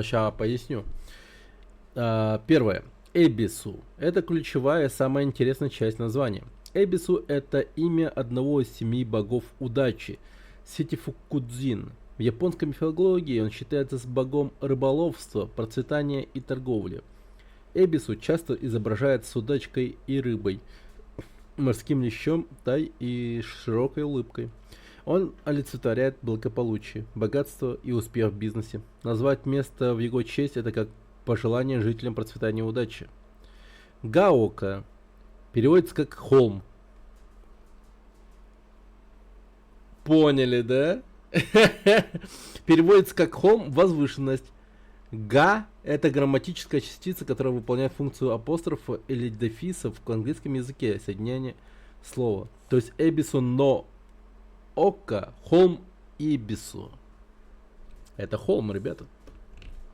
Сейчас поясню. Первое. Эбису. Это ключевая, самая интересная часть названия. Эбису — это имя одного из 7 богов удачи, Ситифукудзин. В японской мифологии он считается с богом рыболовства, процветания и торговли. Эбису часто изображает с удачкой и рыбой, морским лещом, тай и широкой улыбкой. Он олицетворяет благополучие, богатство и успех в бизнесе. Назвать место в его честь — это как пожелание жителям процветания и удачи. Гаока переводится как холм. Поняли, да? Переводится как холм, возвышенность. Га — это грамматическая частица, которая выполняет функцию апострофа или дефиса в английском языке, соединение слова. То есть эбису но ока, холм ибису. Это холм, ребята.